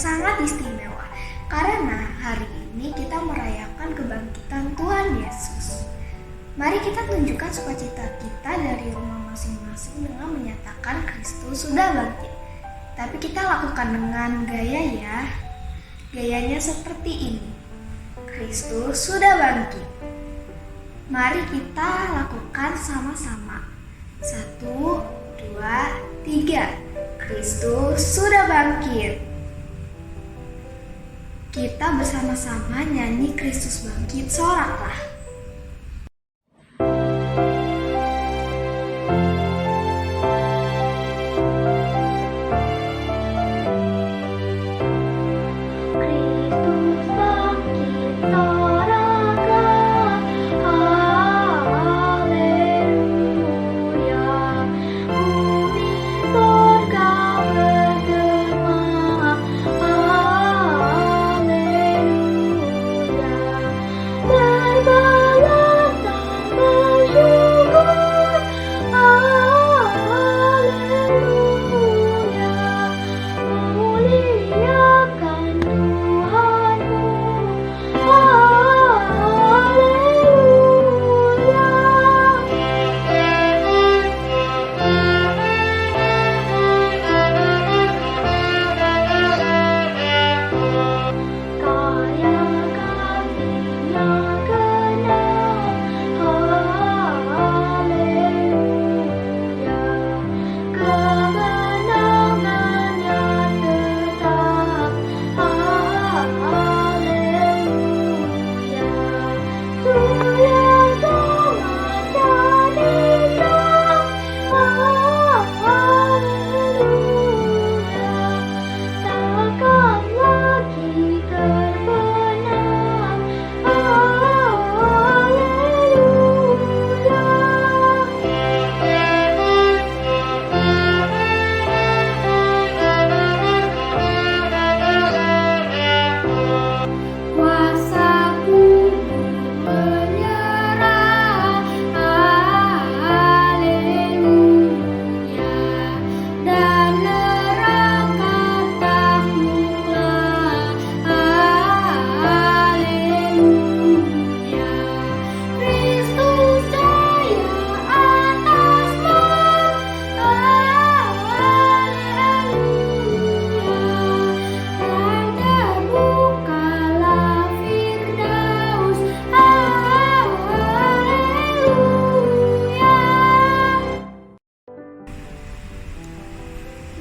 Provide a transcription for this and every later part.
sangat istimewa karena hari ini kita merayakan kebangkitan Tuhan Yesus. Mari kita tunjukkan sukacita kita dari rumah masing-masing dengan menyatakan Kristus sudah bangkit. Tapi kita lakukan dengan gaya ya. Gayanya seperti ini. Kristus sudah bangkit. Mari kita lakukan sama-sama. 1, 2, 3. Kristus sudah bangkit. Kita bersama-sama nyanyi Kristus bangkit, soraklah.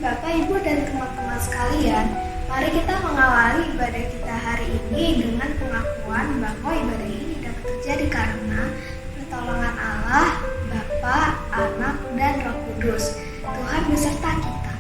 Bapak, Ibu, dan teman-teman sekalian, mari kita mengawali ibadah kita hari ini dengan pengakuan bahwa ibadah ini dapat terjadi karena pertolongan Allah, Bapa, Anak, dan Roh Kudus. Tuhan beserta kita.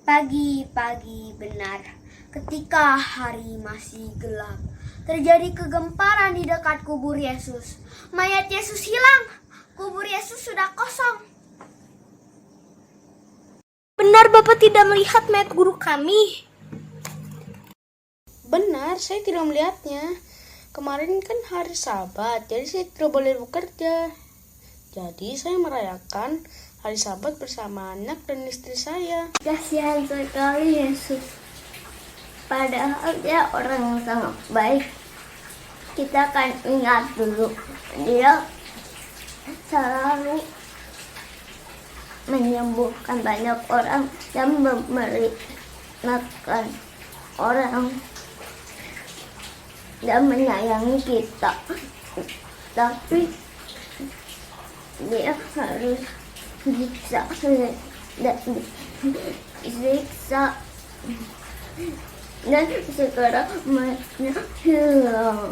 Pagi-pagi benar, ketika hari masih gelap, terjadi kegemparan di dekat kubur Yesus. Mayat Yesus hilang, kubur Yesus sudah kosong. Benar, Bapak tidak melihat mayat guru kami. Benar, saya tidak melihatnya. Kemarin kan hari Sabat, jadi saya tidak boleh bekerja. Jadi saya merayakan hari Sabat bersama anak dan istri saya. Kasihan sekali Yesus. Padahal dia orang yang sangat baik. Kita kan ingat dulu, dia selalu menyembuhkan banyak orang dan memberi makan orang dan menyayangi kita. Tapi dia harus disiksa dan sekarang mayatnya hilang.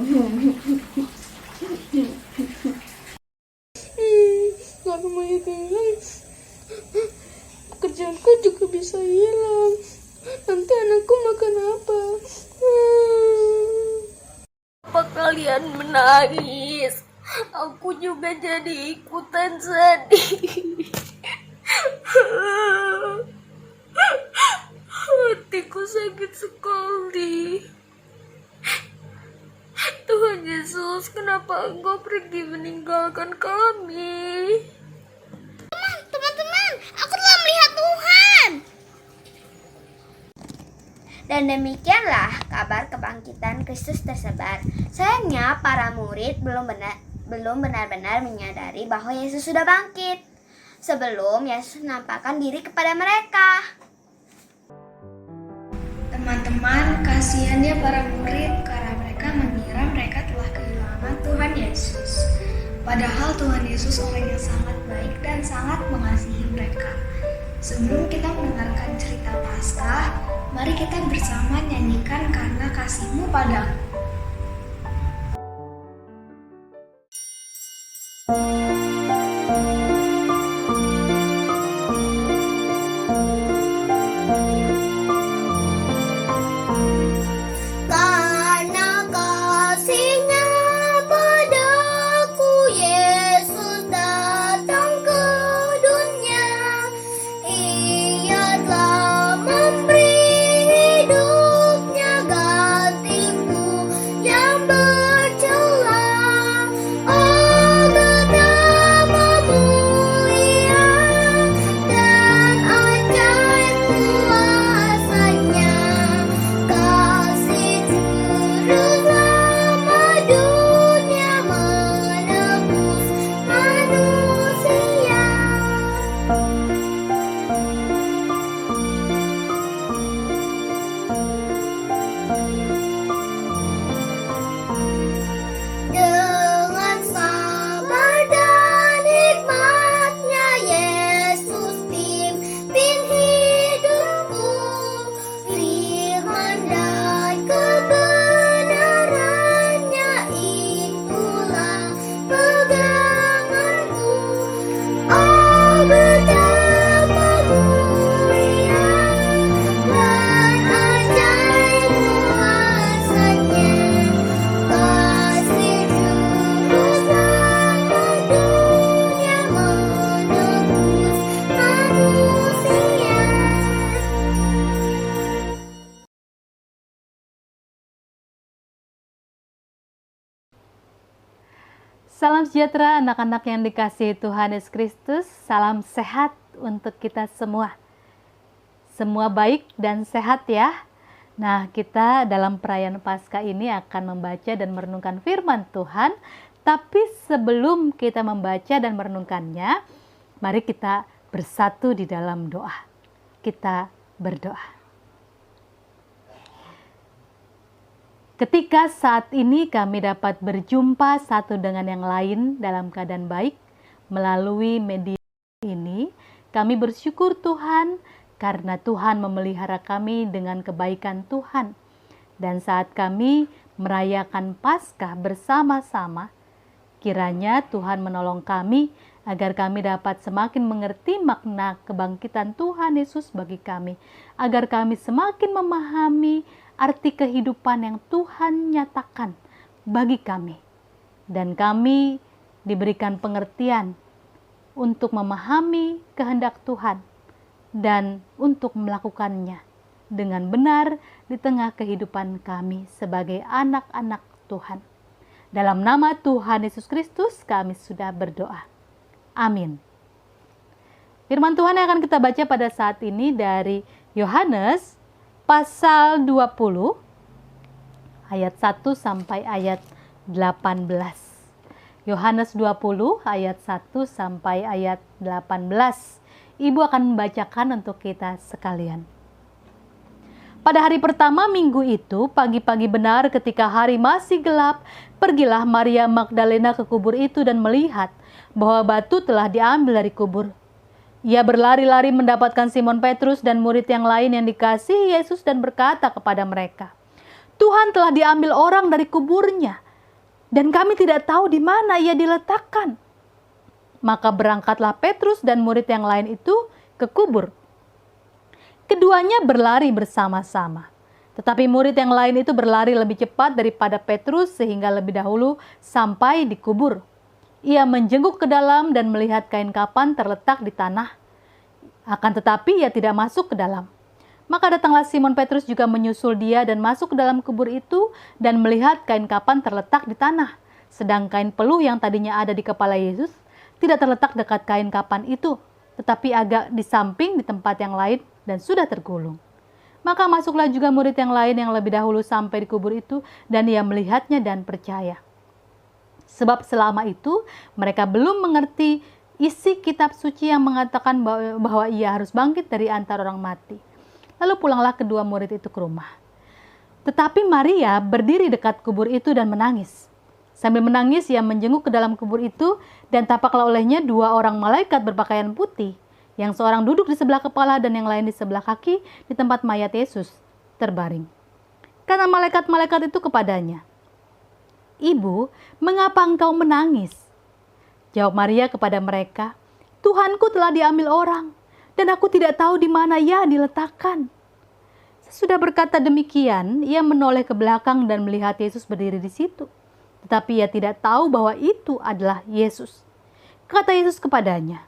Kalau mayat hilang, pekerjaanku juga bisa hilang. Nanti anakku makan apa? Apa kalian menangis? Aku juga jadi ikutan sedih. Hatiku sakit sekali. Tuhan Tuhan Yesus, kenapa Engkau pergi meninggalkan kami? Teman-teman, aku telah melihat Tuhan. Dan demikianlah kabar kebangkitan Kristus tersebar. Sayangnya para murid belum benar-benar menyadari bahwa Yesus sudah bangkit sebelum Yesus menampakkan diri kepada mereka. Teman-teman, kasihannya para murid karena mereka mengira mereka telah kehilangan Tuhan Yesus. Padahal Tuhan Yesus orang yang sangat baik dan sangat mengasihi mereka. Sebelum kita mendengarkan cerita Paskah, mari kita bersama nyanyikan Karena Kasih-Mu Padaku. Karena kasih-Nya padaku, Yesus datang ke dunia. Ia telah memberi hidupnya gantiku yang bercela. Oh, betapa mulia dan ajaib kuasa-Nya. Kasih Juru Selamat dunia menebus manusia. Dengan sabar dan hikmat-Nya Yesus pimpin hidupku. Firman dan kebenaran-Nya itulah peganganku. Oh, betapa mulia dan ajaib kuasa-Nya. Kasih Juru Selamat dunia menebus manusia. Salam sejahtera anak-anak yang dikasihi Tuhan Yesus Kristus. Salam sehat untuk kita semua. Semua baik dan sehat ya. Nah, kita dalam perayaan Paskah ini akan membaca dan merenungkan firman Tuhan. Tapi sebelum kita membaca dan merenungkannya, mari kita bersatu di dalam doa. Kita berdoa. Ketika saat ini kami dapat berjumpa satu dengan yang lain dalam keadaan baik melalui media ini, kami bersyukur Tuhan karena Tuhan memelihara kami dengan kebaikan Tuhan. Dan saat kami merayakan Paskah bersama-sama, kiranya Tuhan menolong kami agar kami dapat semakin mengerti makna kebangkitan Tuhan Yesus bagi kami, agar kami semakin memahami arti kehidupan yang Tuhan nyatakan bagi kami. Dan kami diberikan pengertian untuk memahami kehendak Tuhan dan untuk melakukannya dengan benar di tengah kehidupan kami sebagai anak-anak Tuhan. Dalam nama Tuhan Yesus Kristus kami sudah berdoa. Amin. Firman Tuhan yang akan kita baca pada saat ini dari Yohanes pasal 20 ayat 1 sampai ayat 18. Yohanes 20 ayat 1 sampai ayat 18. Ibu akan membacakan untuk kita sekalian. Pada hari pertama minggu itu, pagi-pagi benar ketika hari masih gelap, pergilah Maria Magdalena ke kubur itu dan melihat bahwa batu telah diambil dari kubur. Ia berlari-lari mendapatkan Simon Petrus dan murid yang lain yang dikasihi Yesus dan berkata kepada mereka, "Tuhan telah diambil orang dari kuburnya, dan kami tidak tahu di mana ia diletakkan." Maka berangkatlah Petrus dan murid yang lain itu ke kubur. Keduanya berlari bersama-sama. Tetapi murid yang lain itu berlari lebih cepat daripada Petrus sehingga lebih dahulu sampai di kubur. Ia menjenguk ke dalam dan melihat kain kapan terletak di tanah. Akan tetapi ia tidak masuk ke dalam. Maka datanglah Simon Petrus juga menyusul dia dan masuk ke dalam kubur itu dan melihat kain kapan terletak di tanah. Sedang kain peluh yang tadinya ada di kepala Yesus tidak terletak dekat kain kapan itu, tetapi agak di samping di tempat yang lain dan sudah tergulung. Maka masuklah juga murid yang lain yang lebih dahulu sampai di kubur itu dan ia melihatnya dan percaya. Sebab selama itu mereka belum mengerti isi kitab suci yang mengatakan bahwa ia harus bangkit dari antara orang mati. Lalu pulanglah kedua murid itu ke rumah. Tetapi Maria berdiri dekat kubur itu dan menangis. Sambil menangis ia menjenguk ke dalam kubur itu dan tampaklah olehnya dua orang malaikat berpakaian putih. Yang seorang duduk di sebelah kepala dan yang lain di sebelah kaki di tempat mayat Yesus terbaring. Kata malaikat-malaikat itu kepadanya, "Ibu, mengapa engkau menangis?" Jawab Maria kepada mereka, "Tuhanku telah diambil orang, dan aku tidak tahu di mana ia diletakkan." Sesudah berkata demikian, ia menoleh ke belakang dan melihat Yesus berdiri di situ. Tetapi ia tidak tahu bahwa itu adalah Yesus. Kata Yesus kepadanya,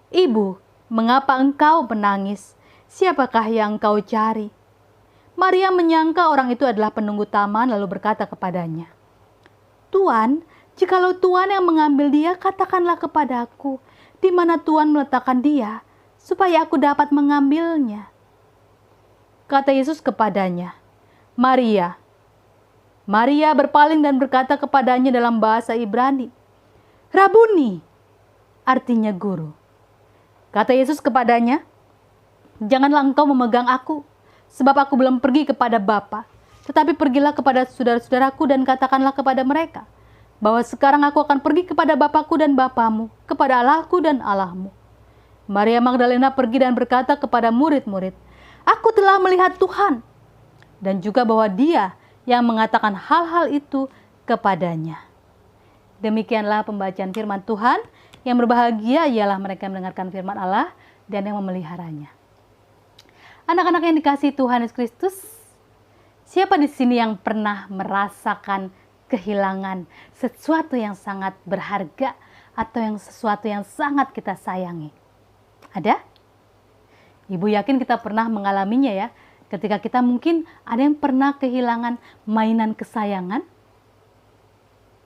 "Ibu, mengapa engkau menangis? Siapakah yang engkau cari?" Maria menyangka orang itu adalah penunggu taman lalu berkata kepadanya, "Tuan, jikalau Tuan yang mengambil dia, katakanlah kepadaku, di mana Tuan meletakkan dia, supaya aku dapat mengambilnya." Kata Yesus kepadanya, "Maria." Maria berpaling dan berkata kepadanya dalam bahasa Ibrani, "Rabuni," artinya guru. Kata Yesus kepadanya, "Janganlah engkau memegang aku, sebab aku belum pergi kepada Bapa. Tetapi pergilah kepada saudara-saudaraku dan katakanlah kepada mereka, bahwa sekarang aku akan pergi kepada Bapakku dan Bapamu, kepada Allahku dan Allahmu." Maria Magdalena pergi dan berkata kepada murid-murid, "Aku telah melihat Tuhan," dan juga bahwa Dia yang mengatakan hal-hal itu kepadanya. Demikianlah pembacaan firman Tuhan. Yang berbahagia ialah mereka yang mendengarkan firman Allah dan yang memeliharanya. Anak-anak yang dikasihi Tuhan Yesus Kristus, siapa di sini yang pernah merasakan kehilangan sesuatu yang sangat berharga atau yang sesuatu yang sangat kita sayangi? Ada? Ibu yakin kita pernah mengalaminya ya. Ketika kita mungkin ada yang pernah kehilangan mainan kesayangan,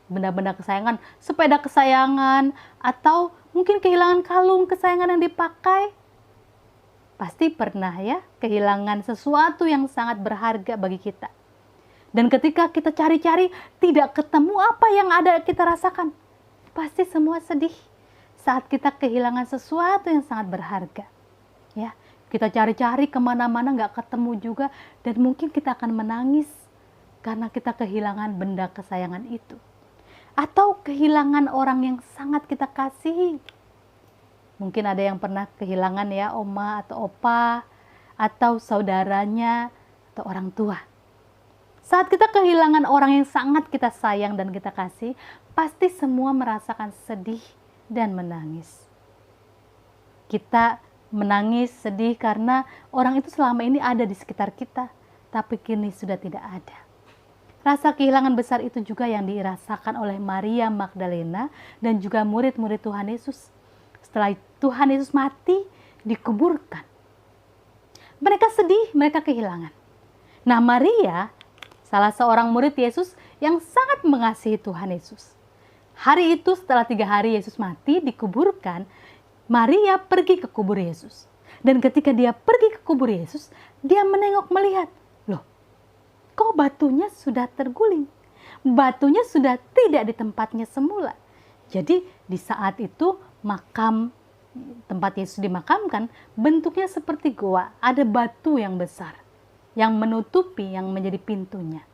benda-benda kesayangan, sepeda kesayangan, atau mungkin kehilangan kalung kesayangan yang dipakai. Pasti pernah ya kehilangan sesuatu yang sangat berharga bagi kita. Dan ketika kita cari-cari tidak ketemu apa yang ada kita rasakan. Pasti semua sedih saat kita kehilangan sesuatu yang sangat berharga. Ya, kita cari-cari kemana-mana nggak ketemu juga dan mungkin kita akan menangis karena kita kehilangan benda kesayangan itu. Atau kehilangan orang yang sangat kita kasihi. Mungkin ada yang pernah kehilangan ya oma atau opa atau saudaranya atau orang tua. Saat kita kehilangan orang yang sangat kita sayang dan kita kasih, pasti semua merasakan sedih dan menangis. Kita menangis, sedih karena orang itu selama ini ada di sekitar kita, tapi kini sudah tidak ada. Rasa kehilangan besar itu juga yang dirasakan oleh Maria Magdalena dan juga murid-murid Tuhan Yesus. Setelah Tuhan Yesus mati, dikuburkan. Mereka sedih, mereka kehilangan. Nah, Maria, salah seorang murid Yesus yang sangat mengasihi Tuhan Yesus. Hari itu setelah 3 hari Yesus mati, dikuburkan, Maria pergi ke kubur Yesus. Dan ketika dia pergi ke kubur Yesus, dia menengok melihat, loh, kok batunya sudah terguling? Batunya sudah tidak di tempatnya semula. Jadi di saat itu makam tempat Yesus dimakamkan bentuknya seperti goa, ada batu yang besar yang menutupi, yang menjadi pintunya.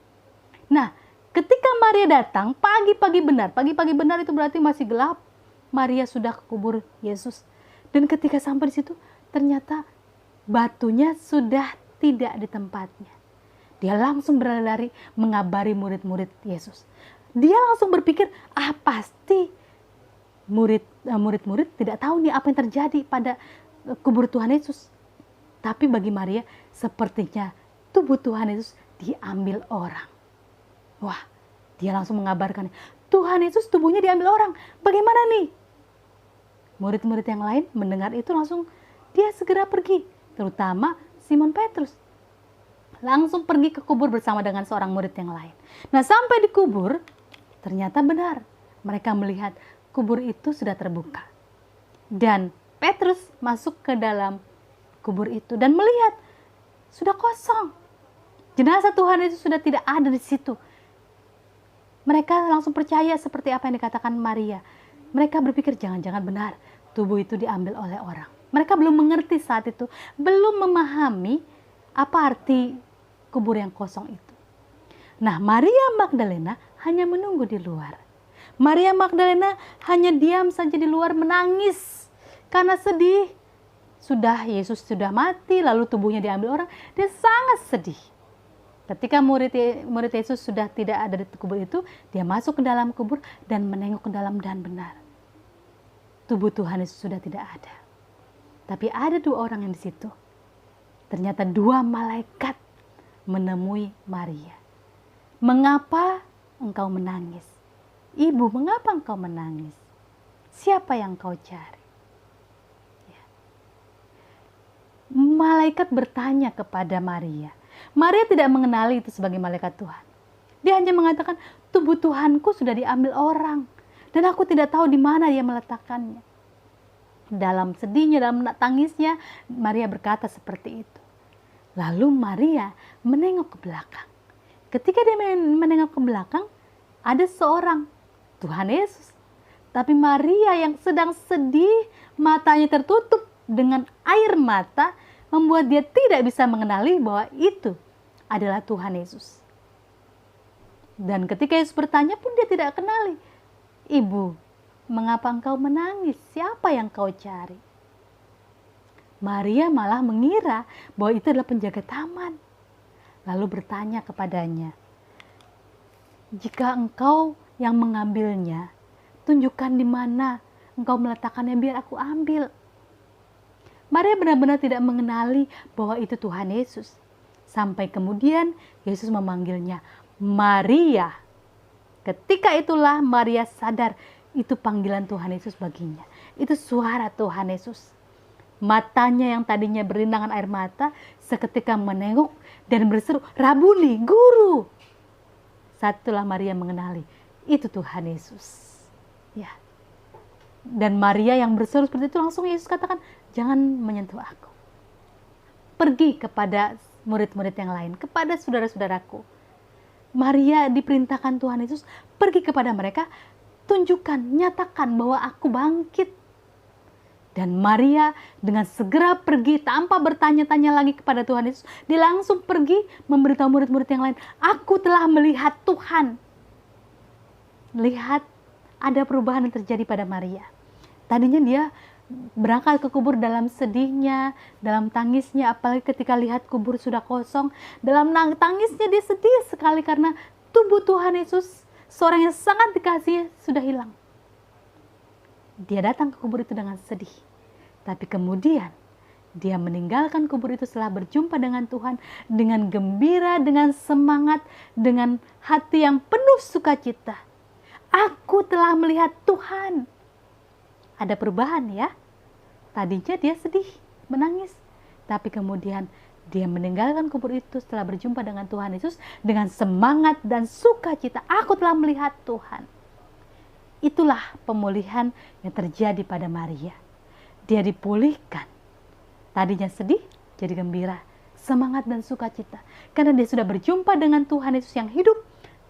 Nah, ketika Maria datang pagi-pagi benar itu berarti masih gelap. Maria sudah ke kubur Yesus. Dan ketika sampai di situ, ternyata batunya sudah tidak di tempatnya. Dia langsung berlari mengabari murid-murid Yesus. Dia langsung berpikir, pasti murid-murid tidak tahu nih apa yang terjadi pada kubur Tuhan Yesus. Tapi bagi Maria, sepertinya tubuh Tuhan Yesus diambil orang. Wah, dia langsung mengabarkan, Tuhan Yesus tubuhnya diambil orang. Bagaimana nih? Murid-murid yang lain mendengar itu langsung dia segera pergi. Terutama Simon Petrus. Langsung pergi ke kubur bersama dengan seorang murid yang lain. Nah, sampai di kubur, ternyata benar. Mereka melihat kubur itu sudah terbuka. Dan Petrus masuk ke dalam kubur itu dan melihat sudah kosong. Jenazah Tuhan itu sudah tidak ada di situ. Mereka langsung percaya seperti apa yang dikatakan Maria. Mereka berpikir jangan-jangan benar tubuh itu diambil oleh orang. Mereka belum mengerti saat itu, belum memahami apa arti kubur yang kosong itu. Nah, Maria Magdalena hanya menunggu di luar. Maria Magdalena hanya diam saja di luar menangis karena sedih. Yesus sudah mati, lalu tubuhnya diambil orang. Dia sangat sedih. Ketika murid Yesus sudah tidak ada di kubur itu, dia masuk ke dalam kubur dan menengok ke dalam, dan benar, tubuh Tuhan Yesus sudah tidak ada. Tapi ada 2 orang yang di situ. Ternyata 2 malaikat menemui Maria. Mengapa engkau menangis? Ibu, mengapa engkau menangis? Siapa yang kau cari? Ya. Malaikat bertanya kepada Maria. Maria tidak mengenali itu sebagai malaikat Tuhan. Dia hanya mengatakan, tubuh Tuhanku sudah diambil orang. Dan aku tidak tahu di mana dia meletakkannya. Dalam sedihnya, dalam tangisnya, Maria berkata seperti itu. Lalu Maria menengok ke belakang. Ketika dia menengok ke belakang, ada seorang, Tuhan Yesus. Tapi Maria yang sedang sedih, matanya tertutup dengan air mata, membuat dia tidak bisa mengenali bahwa itu adalah Tuhan Yesus. Dan ketika Yesus bertanya pun dia tidak kenali. Ibu, mengapa engkau menangis? Siapa yang kau cari? Maria malah mengira bahwa itu adalah penjaga taman. Lalu bertanya kepadanya, jika engkau yang mengambilnya, tunjukkan di mana engkau meletakkannya biar aku ambil. Maria benar-benar tidak mengenali bahwa itu Tuhan Yesus. Sampai kemudian Yesus memanggilnya, Maria. Ketika itulah Maria sadar itu panggilan Tuhan Yesus baginya. Itu suara Tuhan Yesus. Matanya yang tadinya berlinangan air mata seketika menengok dan berseru, Rabuni, Guru. Saat itulah Maria mengenali itu Tuhan Yesus. Ya. Dan Maria yang berseru seperti itu, langsung Yesus katakan, jangan menyentuh aku. Pergi kepada murid-murid yang lain, kepada saudara-saudaraku. Maria diperintahkan Tuhan Yesus pergi kepada mereka, tunjukkan, nyatakan bahwa aku bangkit. Dan Maria dengan segera pergi tanpa bertanya-tanya lagi kepada Tuhan Yesus. Dia langsung pergi memberitahu murid-murid yang lain. Aku telah melihat Tuhan. Lihat ada perubahan yang terjadi pada Maria. Tadinya dia berangkat ke kubur dalam sedihnya, dalam tangisnya. Apalagi ketika lihat kubur sudah kosong. Dalam tangisnya dia sedih sekali karena tubuh Tuhan Yesus, seorang yang sangat dikasihi, sudah hilang. Dia datang ke kubur itu dengan sedih. Tapi kemudian dia meninggalkan kubur itu setelah berjumpa dengan Tuhan dengan gembira, dengan semangat, dengan hati yang penuh sukacita. Aku telah melihat Tuhan. Ada perubahan ya. Tadinya dia sedih, menangis. Tapi kemudian dia meninggalkan kubur itu setelah berjumpa dengan Tuhan Yesus dengan semangat dan sukacita. Aku telah melihat Tuhan. Itulah pemulihan yang terjadi pada Maria. Dia dipulihkan. Tadinya sedih, jadi gembira, semangat dan sukacita. Karena dia sudah berjumpa dengan Tuhan Yesus yang hidup,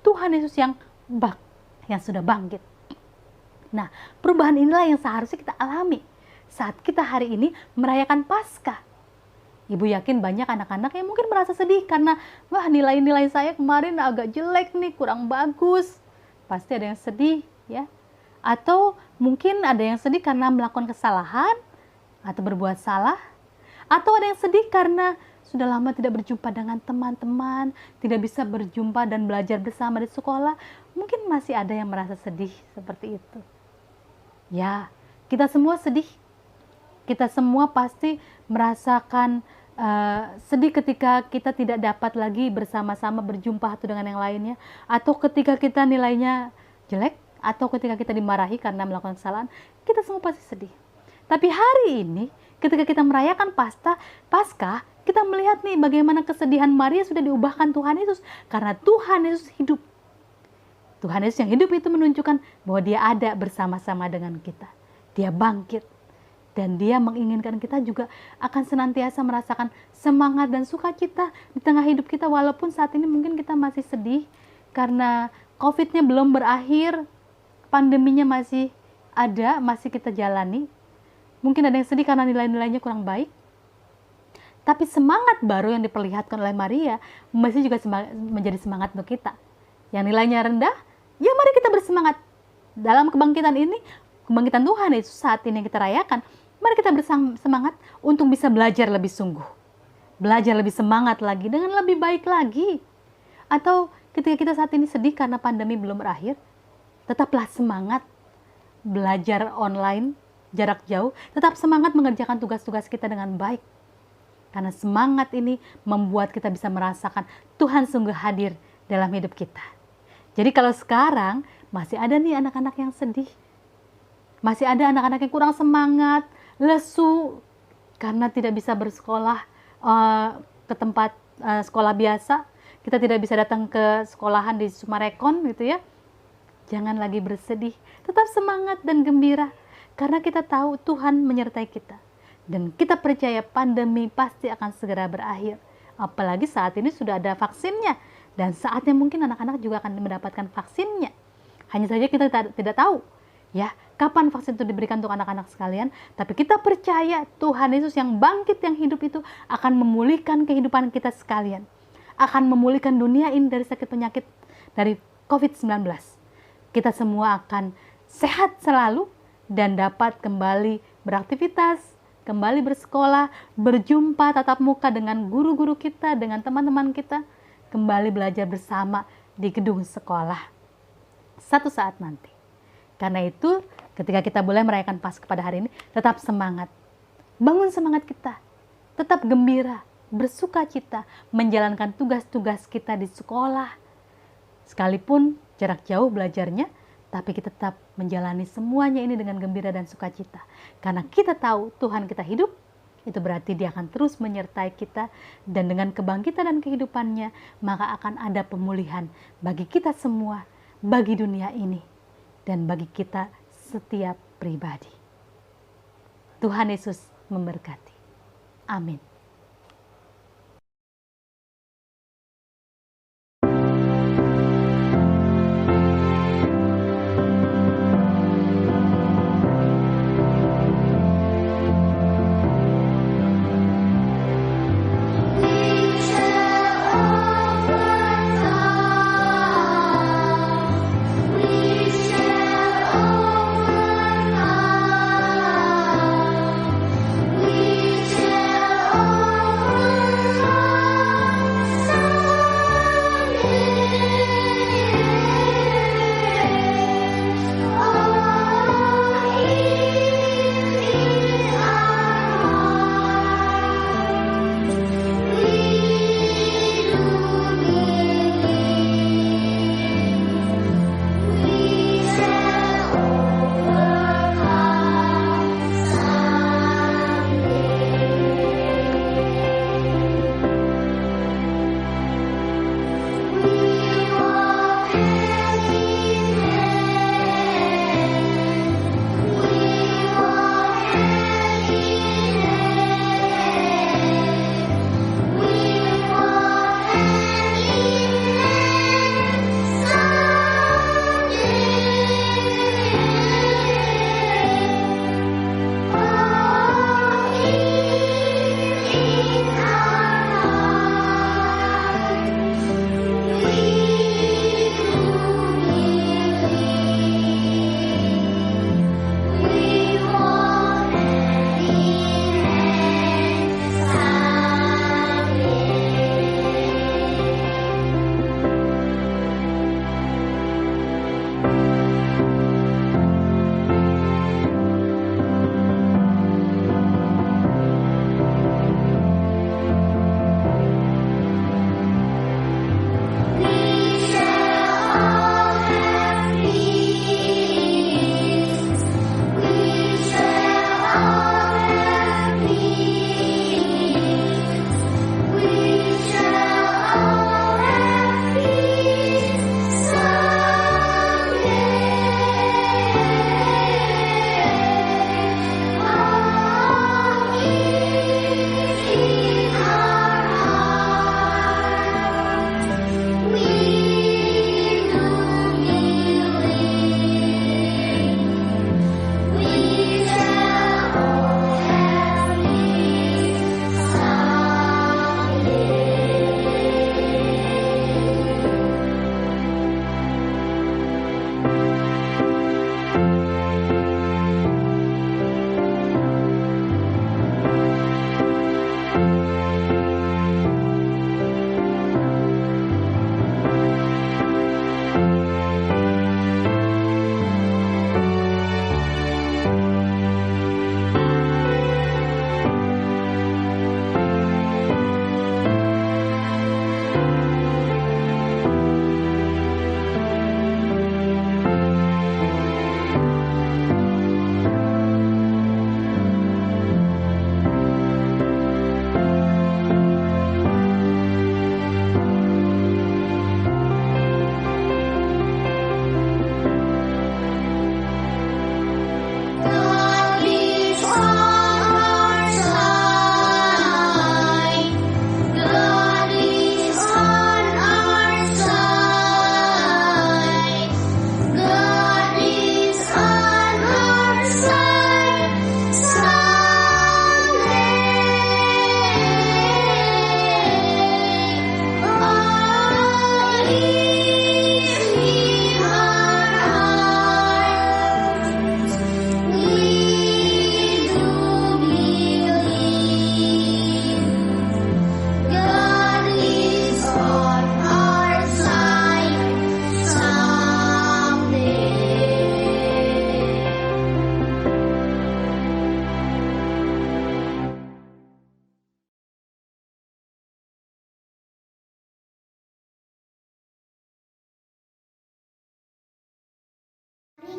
Tuhan Yesus yang sudah bangkit. Nah, perubahan inilah yang seharusnya kita alami saat kita hari ini merayakan Paskah. Ibu yakin banyak anak-anak yang mungkin merasa sedih karena, wah, nilai-nilai saya kemarin agak jelek nih, kurang bagus. Pasti ada yang sedih, ya. Atau mungkin ada yang sedih karena melakukan kesalahan atau berbuat salah. Atau ada yang sedih karena sudah lama tidak berjumpa dengan teman-teman, tidak bisa berjumpa dan belajar bersama di sekolah. Mungkin masih ada yang merasa sedih seperti itu. Ya, kita semua sedih. Kita semua pasti merasakan sedih ketika kita tidak dapat lagi bersama-sama berjumpa satu dengan yang lainnya. Atau ketika kita nilainya jelek. Atau ketika kita dimarahi karena melakukan kesalahan, kita semua pasti sedih. Tapi hari ini, ketika kita merayakan Paskah, kita kita melihat nih bagaimana kesedihan Maria sudah diubahkan Tuhan Yesus. Karena Tuhan Yesus hidup. Tuhan Yesus yang hidup itu menunjukkan bahwa dia ada bersama-sama dengan kita. Dia bangkit. Dan dia menginginkan kita juga akan senantiasa merasakan semangat dan sukacita di tengah hidup kita. Walaupun saat ini mungkin kita masih sedih karena COVID-nya belum berakhir. Pandeminya masih ada, masih kita jalani. Mungkin ada yang sedih karena nilai-nilainya kurang baik. Tapi semangat baru yang diperlihatkan oleh Maria masih juga menjadi semangat untuk kita. Yang nilainya rendah, ya mari kita bersemangat. Dalam kebangkitan ini, kebangkitan Tuhan Yesus saat ini yang kita rayakan, mari kita bersemangat untuk bisa belajar lebih sungguh. Belajar lebih semangat lagi, dengan lebih baik lagi. Atau ketika kita saat ini sedih karena pandemi belum berakhir, tetaplah semangat belajar online, jarak jauh, tetap semangat mengerjakan tugas-tugas kita dengan baik. Karena semangat ini membuat kita bisa merasakan Tuhan sungguh hadir dalam hidup kita. Jadi kalau sekarang masih ada nih anak-anak yang sedih. Masih ada anak-anak yang kurang semangat, lesu, karena tidak bisa bersekolah ke tempat sekolah biasa. Kita tidak bisa datang ke sekolahan di Sumarekon gitu ya. Jangan lagi bersedih, tetap semangat dan gembira. Karena kita tahu Tuhan menyertai kita. Dan kita percaya pandemi pasti akan segera berakhir. Apalagi saat ini sudah ada vaksinnya. Dan saatnya mungkin anak-anak juga akan mendapatkan vaksinnya. Hanya saja kita tidak tahu ya kapan vaksin itu diberikan untuk anak-anak sekalian. Tapi kita percaya Tuhan Yesus yang bangkit, yang hidup itu akan memulihkan kehidupan kita sekalian. Akan memulihkan dunia ini dari sakit penyakit, dari COVID-19. Kita semua akan sehat selalu dan dapat kembali beraktivitas, kembali bersekolah, berjumpa tatap muka dengan guru-guru kita, dengan teman-teman kita, kembali belajar bersama di gedung sekolah satu saat nanti. Karena itu, ketika kita boleh merayakan Paskah pada hari ini, tetap semangat. Bangun semangat kita, tetap gembira, bersuka cita, menjalankan tugas-tugas kita di sekolah. Sekalipun jarak jauh belajarnya, tapi kita tetap menjalani semuanya ini dengan gembira dan sukacita. Karena kita tahu Tuhan kita hidup, itu berarti Dia akan terus menyertai kita. Dan dengan kebangkitan dan kehidupannya, maka akan ada pemulihan bagi kita semua, bagi dunia ini, dan bagi kita setiap pribadi. Tuhan Yesus memberkati. Amin. Oh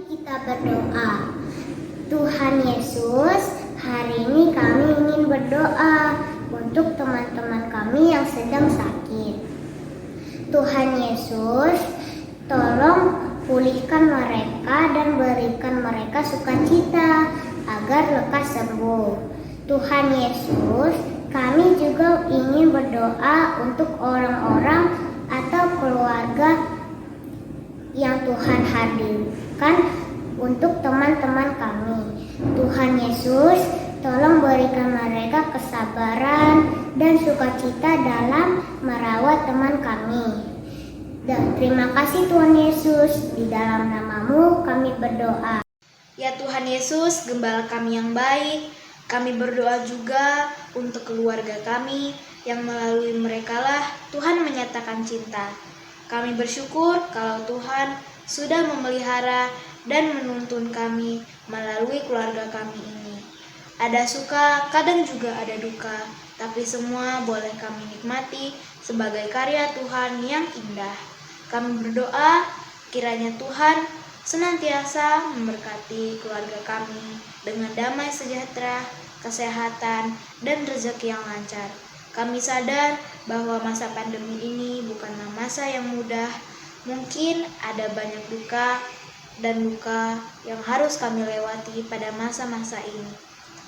kita berdoa. Tuhan Yesus, hari ini kami ingin berdoa untuk teman-teman kami yang sedang sakit. Tuhan Yesus, tolong pulihkan mereka dan berikan mereka sukacita agar lekas sembuh. Tuhan Yesus, kami juga ingin berdoa untuk orang-orang atau keluarga yang Tuhan hadirkan untuk teman-teman kami. Tuhan Yesus, tolong berikan mereka kesabaran dan sukacita dalam merawat teman kami. Dan terima kasih Tuhan Yesus, di dalam namamu kami berdoa. Ya Tuhan Yesus, gembala kami yang baik, kami berdoa juga untuk keluarga kami yang melalui merekalah Tuhan menyatakan cinta. Kami bersyukur kalau Tuhan sudah memelihara dan menuntun kami melalui keluarga kami ini. Ada suka, kadang juga ada duka, tapi semua boleh kami nikmati sebagai karya Tuhan yang indah. Kami berdoa kiranya Tuhan senantiasa memberkati keluarga kami dengan damai sejahtera, kesehatan, dan rezeki yang lancar. Kami sadar bahwa masa pandemi ini bukanlah masa yang mudah. Mungkin ada banyak duka dan luka yang harus kami lewati pada masa-masa ini.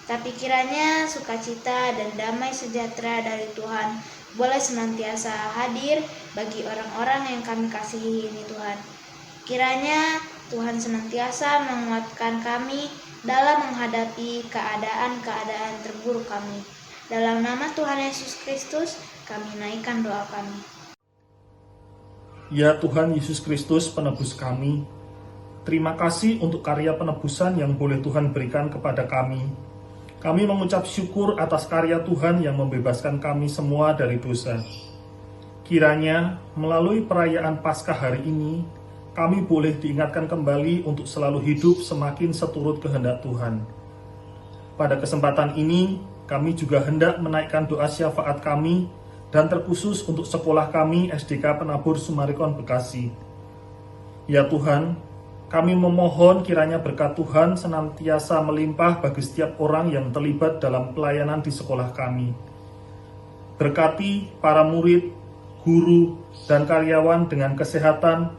Tapi kiranya sukacita dan damai sejahtera dari Tuhan boleh senantiasa hadir bagi orang-orang yang kami kasihi ini Tuhan. Kiranya Tuhan senantiasa menguatkan kami dalam menghadapi keadaan-keadaan terburuk kami. Dalam nama Tuhan Yesus Kristus, kami naikkan doa kami. Ya Tuhan Yesus Kristus, penebus kami, terima kasih untuk karya penebusan yang boleh Tuhan berikan kepada kami. Kami mengucap syukur atas karya Tuhan yang membebaskan kami semua dari dosa. Kiranya melalui perayaan Paskah hari ini, kami boleh diingatkan kembali untuk selalu hidup semakin seturut kehendak Tuhan. Pada kesempatan ini, kami juga hendak menaikkan doa syafaat kami dan terkhusus untuk sekolah kami SDK Penabur Sumarikon Bekasi. Ya Tuhan, kami memohon kiranya berkat Tuhan senantiasa melimpah bagi setiap orang yang terlibat dalam pelayanan di sekolah kami. Berkati para murid, guru, dan karyawan dengan kesehatan,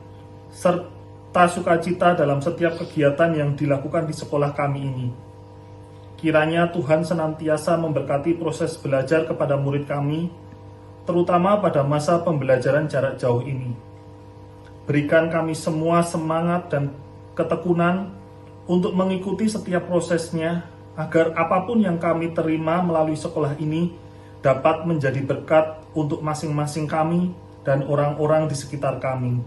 serta sukacita dalam setiap kegiatan yang dilakukan di sekolah kami ini. Kiranya Tuhan senantiasa memberkati proses belajar kepada murid kami, terutama pada masa pembelajaran jarak jauh ini. Berikan kami semua semangat dan ketekunan untuk mengikuti setiap prosesnya, agar apapun yang kami terima melalui sekolah ini dapat menjadi berkat untuk masing-masing kami dan orang-orang di sekitar kami.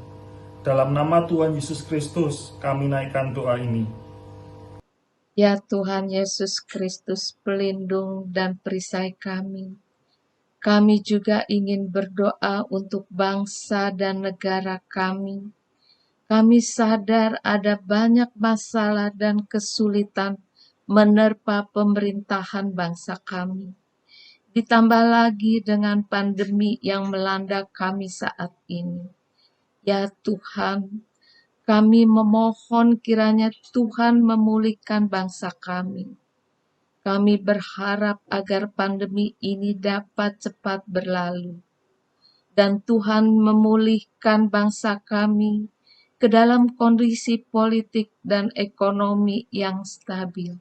Dalam nama Tuhan Yesus Kristus, kami naikkan doa ini. Ya Tuhan Yesus Kristus, pelindung dan perisai kami. Kami juga ingin berdoa untuk bangsa dan negara kami. Kami sadar ada banyak masalah dan kesulitan menerpa pemerintahan bangsa kami. Ditambah lagi dengan pandemi yang melanda kami saat ini. Ya Tuhan, kami memohon kiranya Tuhan memulihkan bangsa kami. Kami berharap agar pandemi ini dapat cepat berlalu. Dan Tuhan memulihkan bangsa kami ke dalam kondisi politik dan ekonomi yang stabil.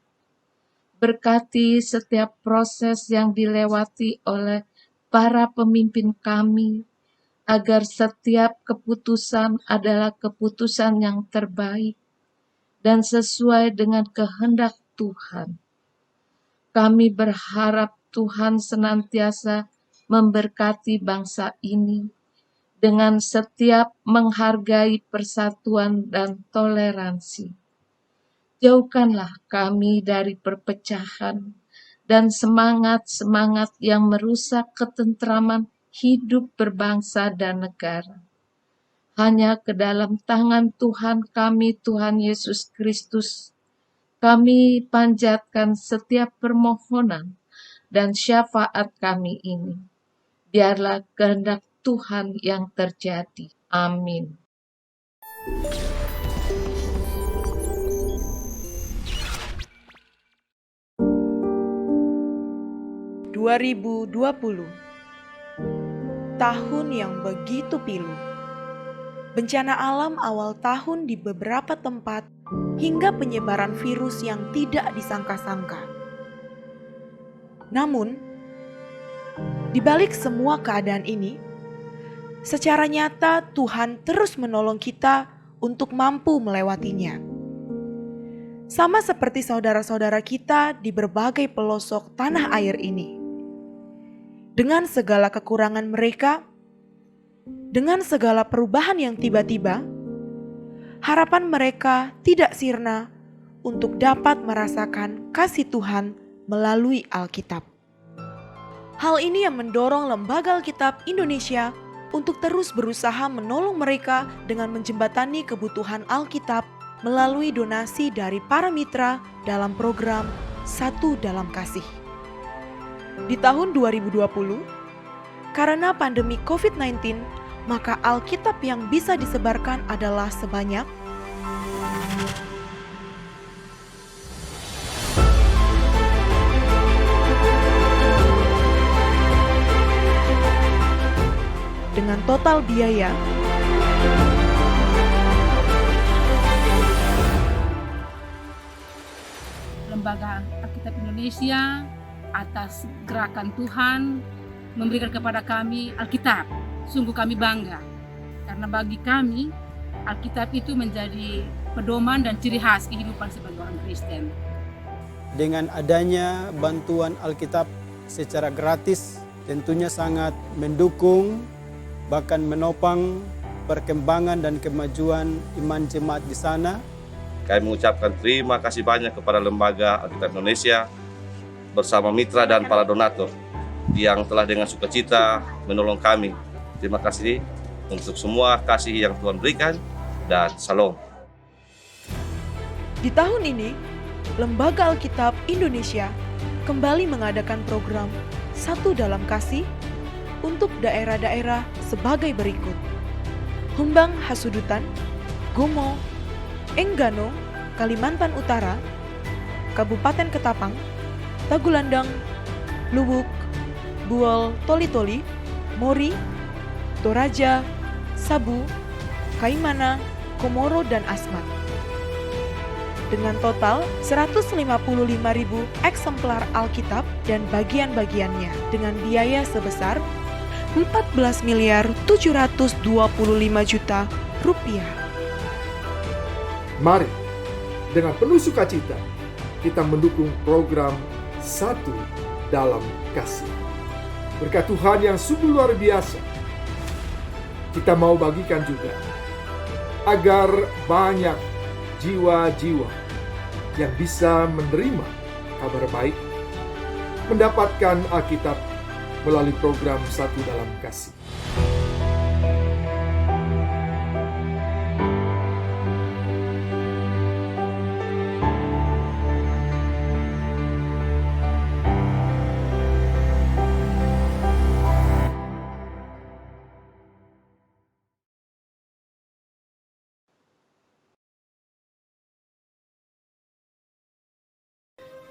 Berkati setiap proses yang dilewati oleh para pemimpin kami, agar setiap keputusan adalah keputusan yang terbaik dan sesuai dengan kehendak Tuhan. Kami berharap Tuhan senantiasa memberkati bangsa ini dengan setiap menghargai persatuan dan toleransi. Jauhkanlah kami dari perpecahan dan semangat-semangat yang merusak ketentraman hidup berbangsa dan negara. Hanya ke dalam tangan Tuhan kami, Tuhan Yesus Kristus, kami panjatkan setiap permohonan dan syafaat kami ini. Biarlah kehendak Tuhan yang terjadi. Amin. 2020. Tahun yang begitu pilu. Bencana alam awal tahun di beberapa tempat hingga penyebaran virus yang tidak disangka-sangka. Namun, di balik semua keadaan ini, secara nyata Tuhan terus menolong kita untuk mampu melewatinya. Sama seperti saudara-saudara kita di berbagai pelosok tanah air ini. Dengan segala kekurangan mereka, dengan segala perubahan yang tiba-tiba, harapan mereka tidak sirna untuk dapat merasakan kasih Tuhan melalui Alkitab. Hal ini yang mendorong Lembaga Alkitab Indonesia untuk terus berusaha menolong mereka dengan menjembatani kebutuhan Alkitab melalui donasi dari para mitra dalam program Satu Dalam Kasih. Di tahun 2020, karena pandemi COVID-19, maka Alkitab yang bisa disebarkan adalah sebanyak dengan total biaya Lembaga Alkitab Indonesia atas gerakan Tuhan memberikan kepada kami Alkitab. Sungguh kami bangga, karena bagi kami Alkitab itu menjadi pedoman dan ciri khas kehidupan sebagai orang Kristen. Dengan adanya bantuan Alkitab secara gratis, tentunya sangat mendukung bahkan menopang perkembangan dan kemajuan iman jemaat di sana. Kami mengucapkan terima kasih banyak kepada Lembaga Alkitab Indonesia bersama mitra dan para donatur yang telah dengan sukacita menolong kami. Terima kasih untuk semua kasih yang Tuhan berikan dan salam. Di tahun ini, Lembaga Alkitab Indonesia kembali mengadakan program Satu Dalam Kasih untuk daerah-daerah sebagai berikut: Humbang Hasudutan, Gomo, Enggano, Kalimantan Utara, Kabupaten Ketapang, Tagulandang, Luwuk, Buol, Toli-Toli, Mori, Toraja, Sabu, Kaimana, Komoro, dan Asmat. Dengan total 155.000 eksemplar Alkitab dan bagian-bagiannya dengan biaya sebesar 14.725.000.000 rupiah. Mari, dengan penuh sukacita, kita mendukung program Satu Dalam Kasih. Berkat Tuhan yang sungguh luar biasa, kita mau bagikan juga, agar banyak jiwa-jiwa yang bisa menerima kabar baik, mendapatkan Alkitab melalui program Satu Dalam Kasih.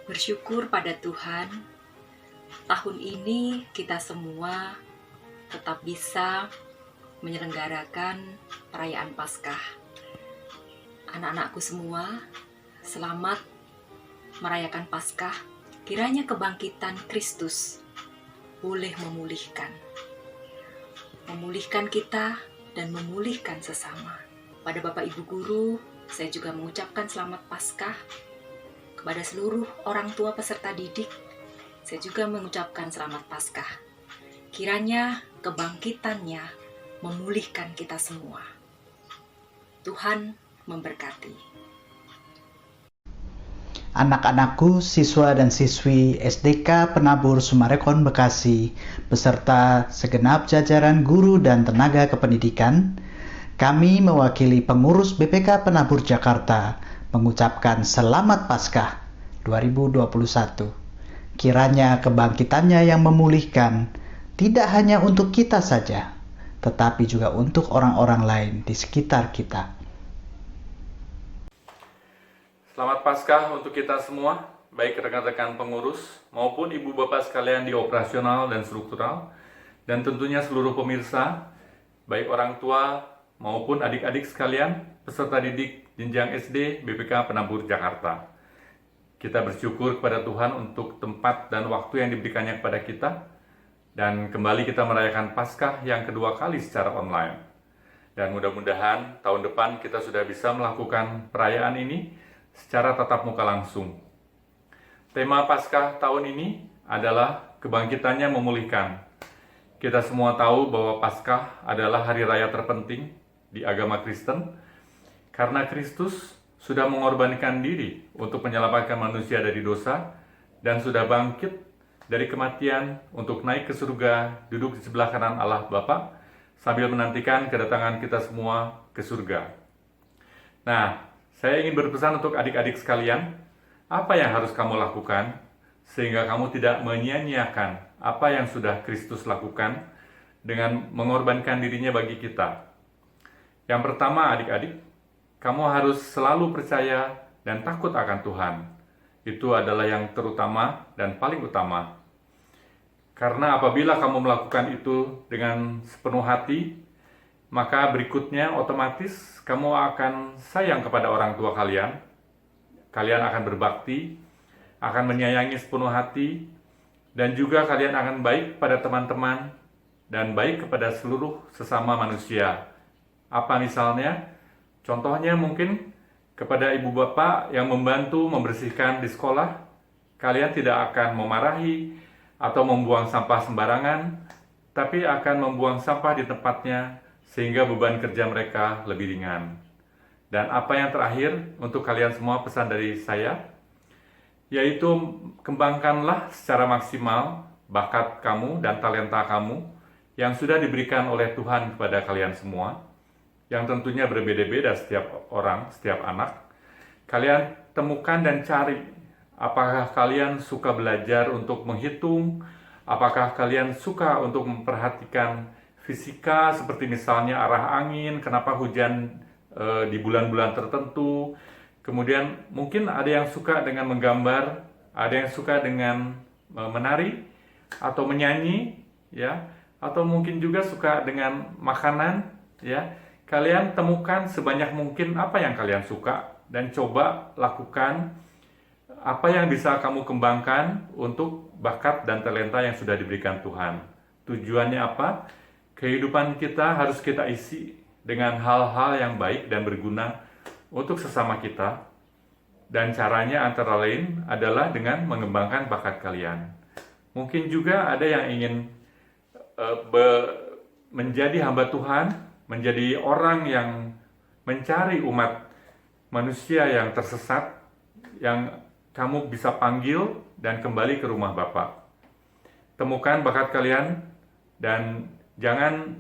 Bersyukur pada Tuhan, tahun ini kita semua tetap bisa menyelenggarakan perayaan Paskah. Anak-anakku semua, selamat merayakan Paskah. Kiranya kebangkitan Kristus boleh memulihkan kita dan memulihkan sesama. Pada Bapak Ibu Guru, saya juga mengucapkan selamat Paskah. Kepada seluruh orang tua peserta didik, saya juga mengucapkan selamat Paskah. Kiranya kebangkitannya memulihkan kita semua. Tuhan memberkati. Anak-anakku, siswa dan siswi SDK Penabur Sumarekon Bekasi, beserta segenap jajaran guru dan tenaga kependidikan, kami mewakili pengurus BPK Penabur Jakarta mengucapkan Selamat Paskah 2021. Kiranya kebangkitannya yang memulihkan tidak hanya untuk kita saja, tetapi juga untuk orang-orang lain di sekitar kita. Selamat Paskah untuk kita semua. baik rekan-rekan pengurus maupun ibu bapak sekalian di operasional dan struktural, dan tentunya seluruh pemirsa, baik orang tua maupun adik-adik sekalian, peserta didik jenjang SD BPK Penabur Jakarta. Kita bersyukur kepada Tuhan untuk tempat dan waktu yang diberikannya kepada kita, dan kembali kita merayakan Paskah yang kedua kali secara online. Dan mudah-mudahan tahun depan kita sudah bisa melakukan perayaan ini secara tatap muka langsung. Tema Paskah tahun ini adalah kebangkitannya memulihkan. Kita semua tahu bahwa Paskah adalah hari raya terpenting di agama Kristen, karena Kristus sudah mengorbankan diri untuk menyelamatkan manusia dari dosa, dan sudah bangkit dari kematian untuk naik ke surga, duduk di sebelah kanan Allah Bapa, sambil menantikan kedatangan kita semua ke surga. Nah, saya ingin berpesan untuk adik-adik sekalian, apa yang harus kamu lakukan sehingga kamu tidak menyia-nyiakan apa yang sudah Kristus lakukan dengan mengorbankan dirinya bagi kita. Yang pertama, adik-adik, kamu harus selalu percaya dan takut akan Tuhan. Itu adalah yang terutama dan paling utama. Karena apabila kamu melakukan itu dengan sepenuh hati, maka berikutnya otomatis kamu akan sayang kepada orang tua kalian. Kalian akan berbakti, akan menyayangi sepenuh hati, dan juga kalian akan baik pada teman-teman dan baik kepada seluruh sesama manusia. Apa misalnya? Contohnya mungkin kepada ibu bapak yang membantu membersihkan di sekolah, kalian tidak akan memarahi atau membuang sampah sembarangan, tapi akan membuang sampah di tempatnya sehingga beban kerja mereka lebih ringan. Dan apa yang terakhir untuk kalian semua pesan dari saya, yaitu kembangkanlah secara maksimal bakat kamu dan talenta kamu yang sudah diberikan oleh Tuhan kepada kalian semua, yang tentunya berbeda-beda setiap orang, setiap anak. Kalian temukan dan cari. Apakah kalian suka belajar untuk menghitung? Apakah kalian suka untuk memperhatikan fisika seperti misalnya arah angin, kenapa hujan di bulan-bulan tertentu? Kemudian mungkin ada yang suka dengan menggambar, ada yang suka dengan menari atau menyanyi, ya, atau mungkin juga suka dengan makanan, ya. Kalian temukan sebanyak mungkin apa yang kalian suka dan coba lakukan apa yang bisa kamu kembangkan untuk bakat dan talenta yang sudah diberikan Tuhan. Tujuannya apa? Kehidupan kita harus kita isi dengan hal-hal yang baik dan berguna untuk sesama kita. Dan caranya antara lain adalah dengan mengembangkan bakat kalian. Mungkin juga ada yang ingin menjadi hamba Tuhan, menjadi orang yang mencari umat manusia yang tersesat, yang kamu bisa panggil dan kembali ke rumah Bapa. Temukan bakat kalian dan jangan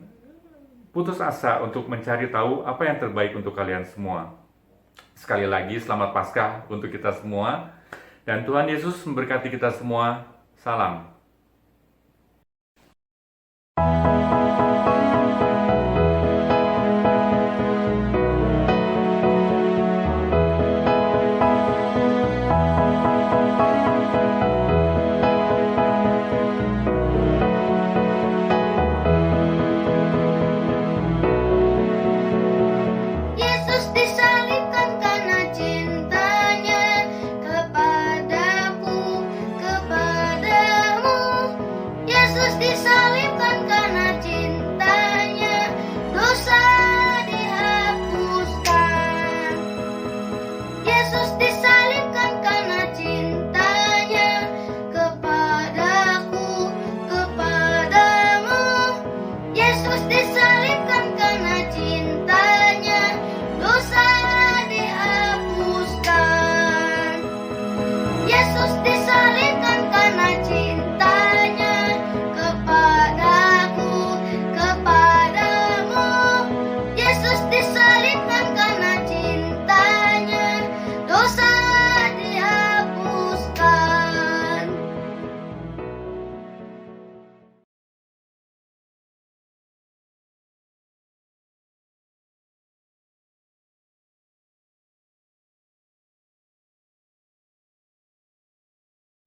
putus asa untuk mencari tahu apa yang terbaik untuk kalian semua. Sekali lagi, selamat Paskah untuk kita semua. Dan Tuhan Yesus memberkati kita semua. Salam. Kepadamu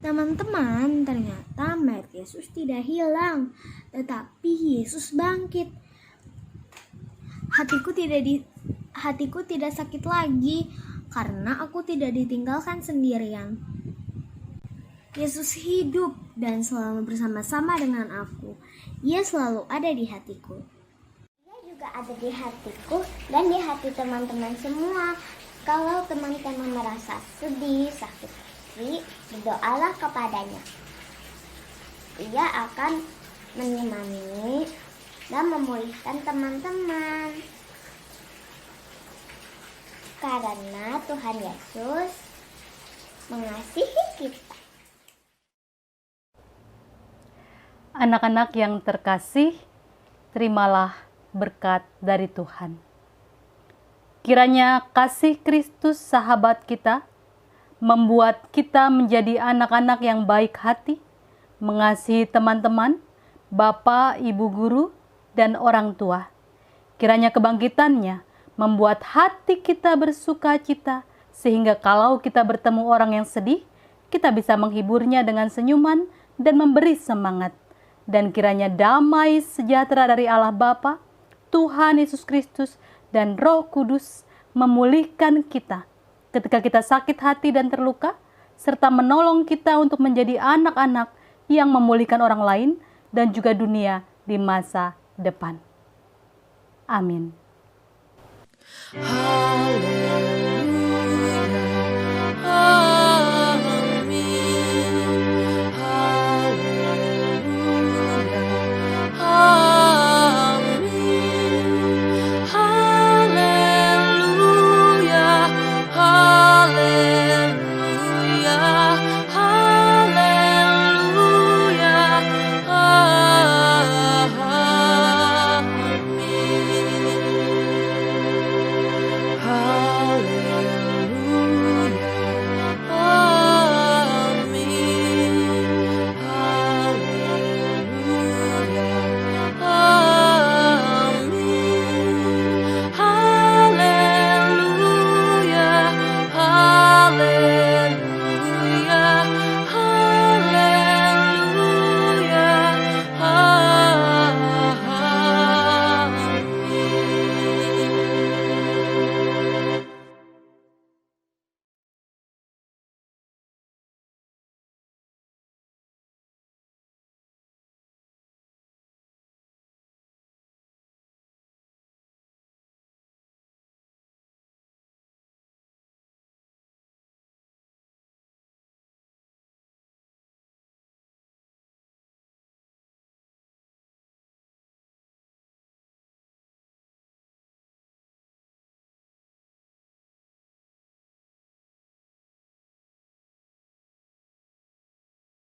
Teman-teman, ternyata mayat Yesus tidak hilang, tetapi Yesus bangkit. Hatiku tidak sakit lagi karena aku tidak ditinggalkan sendirian. Yesus hidup dan selalu bersama-sama dengan aku. Ia selalu ada di hatiku. Ia juga ada di hatiku dan di hati teman-teman semua. Kalau teman-teman merasa sedih, sakit hati, berdoalah kepadanya. Ia akan menemani dan memulihkan teman-teman. Karena Tuhan Yesus mengasihi kita. Anak-anak yang terkasih, terimalah berkat dari Tuhan. Kiranya kasih Kristus sahabat kita membuat kita menjadi anak-anak yang baik hati, mengasihi teman-teman, bapak, ibu guru, dan orang tua. Kiranya kebangkitannya membuat hati kita bersuka cita, sehingga kalau kita bertemu orang yang sedih, kita bisa menghiburnya dengan senyuman dan memberi semangat. Dan kiranya damai sejahtera dari Allah Bapa, Tuhan Yesus Kristus, dan Roh Kudus memulihkan kita ketika kita sakit hati dan terluka, serta menolong kita untuk menjadi anak-anak yang memulihkan orang lain dan juga dunia di masa depan. Amin. Haleluya.